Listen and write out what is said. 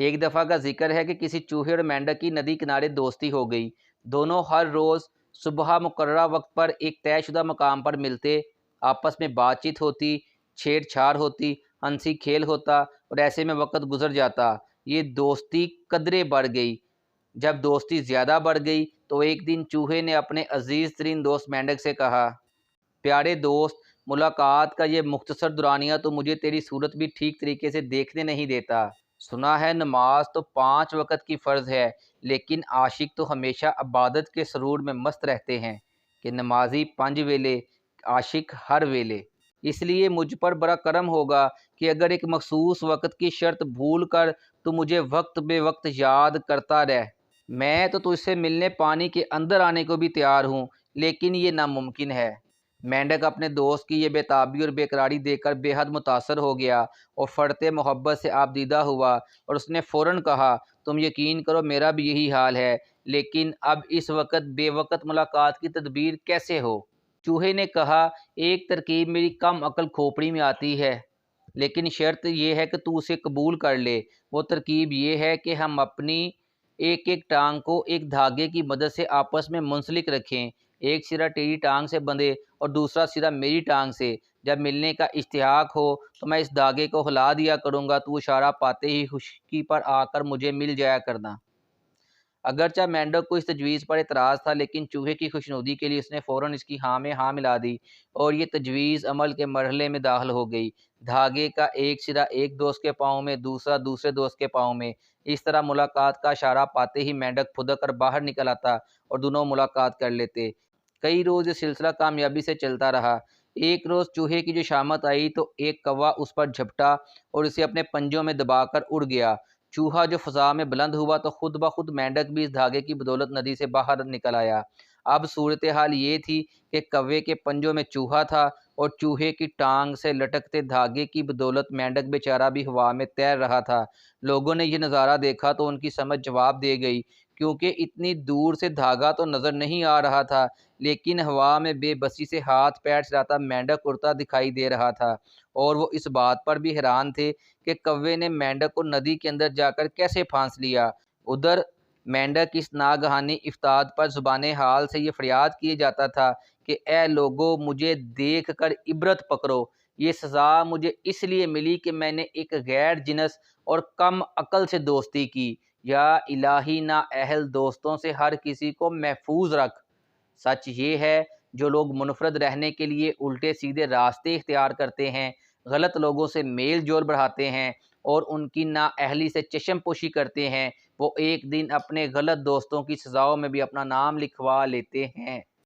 ایک دفعہ کا ذکر ہے کہ کسی چوہے اور مینڈک کی ندی کنارے دوستی ہو گئی۔ دونوں ہر روز صبح مقررہ وقت پر ایک طے شدہ مقام پر ملتے، آپس میں بات چیت ہوتی، چھیڑ چھاڑ ہوتی، ہنسی کھیل ہوتا اور ایسے میں وقت گزر جاتا۔ یہ دوستی قدرے بڑھ گئی۔ جب دوستی زیادہ بڑھ گئی تو ایک دن چوہے نے اپنے عزیز ترین دوست مینڈک سے کہا، پیارے دوست، ملاقات کا یہ مختصر دورانیہ تو مجھے تیری صورت بھی ٹھیک طریقے سے دیکھنے نہیں دیتا۔ سنا ہے نماز تو 5 وقت کی فرض ہے، لیکن عاشق تو ہمیشہ عبادت کے سرور میں مست رہتے ہیں کہ نمازی 5 ویلے، عاشق ہر ویلے۔ اس لیے مجھ پر بڑا کرم ہوگا کہ اگر ایک مخصوص وقت کی شرط بھول کر تو مجھے وقت بے وقت یاد کرتا رہ۔ میں تو تجھ سے ملنے پانی کے اندر آنے کو بھی تیار ہوں، لیکن یہ ناممکن ہے۔ مینڈک اپنے دوست کی یہ بے تابی اور بے قراری دیکھ کر بے حد متاثر ہو گیا اور فرتے محبت سے آبدیدہ ہوا، اور اس نے فوراً کہا، تم یقین کرو میرا بھی یہی حال ہے، لیکن اب اس وقت بے وقت ملاقات کی تدبیر کیسے ہو؟ چوہے نے کہا، ایک ترکیب میری کم عقل کھوپڑی میں آتی ہے، لیکن شرط یہ ہے کہ تو اسے قبول کر لے۔ وہ ترکیب یہ ہے کہ ہم اپنی ایک ایک ٹانگ کو ایک دھاگے کی مدد سے آپس میں منسلک رکھیں، ایک سرا تیری ٹانگ سے بندھے اور دوسرا سرا میری ٹانگ سے۔ جب ملنے کا اشتیاق ہو تو میں اس دھاگے کو ہلا دیا کروں گا، تو اشارہ پاتے ہی خشکی پر آ کر مجھے مل جایا کرنا۔ اگرچہ مینڈک کو اس تجویز پر اعتراض تھا، لیکن چوہے کی خوشنودی کے لیے اس نے فوراً اس کی ہاں میں ہاں ملا دی اور یہ تجویز عمل کے مرحلے میں داخل ہو گئی۔ دھاگے کا ایک سرا ایک دوست کے پاؤں میں، دوسرا دوسرے دوست کے پاؤں میں۔ اس طرح ملاقات کا اشارہ پاتے ہی مینڈک پھدک کر باہر نکل آتا اور دونوں ملاقات کر لیتے۔ کئی روز یہ سلسلہ کامیابی سے چلتا رہا۔ ایک روز چوہے کی جو شامت آئی تو ایک کوا اس پر جھپٹا اور اسے اپنے پنجوں میں دبا کر اڑ گیا۔ چوہا جو فضا میں بلند ہوا تو خود بخود مینڈک بھی اس دھاگے کی بدولت ندی سے باہر نکل آیا۔ اب صورتحال یہ تھی کہ کوے کے پنجوں میں چوہا تھا اور چوہے کی ٹانگ سے لٹکتے دھاگے کی بدولت مینڈک بیچارہ بھی ہوا میں تیر رہا تھا۔ لوگوں نے یہ نظارہ دیکھا تو ان کی سمجھ جواب دے گئی، کیونکہ اتنی دور سے دھاگا تو نظر نہیں آ رہا تھا، لیکن ہوا میں بے بسی سے ہاتھ پیر چلاتا مینڈک اڑتا دکھائی دے رہا تھا، اور وہ اس بات پر بھی حیران تھے کہ کوے نے مینڈک کو ندی کے اندر جا کر کیسے پھانس لیا۔ ادھر مینڈک اس ناگہانی افتاد پر زبان حال سے یہ فریاد کیے جاتا تھا کہ اے لوگو، مجھے دیکھ کر عبرت پکڑو، یہ سزا مجھے اس لیے ملی کہ میں نے ایک غیر جنس اور کم عقل سے دوستی کی۔ یا الہی، نااہل دوستوں سے ہر کسی کو محفوظ رکھ۔ سچ یہ ہے، جو لوگ منفرد رہنے کے لیے الٹے سیدھے راستے اختیار کرتے ہیں، غلط لوگوں سے میل جول بڑھاتے ہیں اور ان کی نااہلی سے چشم پوشی کرتے ہیں، وہ ایک دن اپنے غلط دوستوں کی سزاؤں میں بھی اپنا نام لکھوا لیتے ہیں۔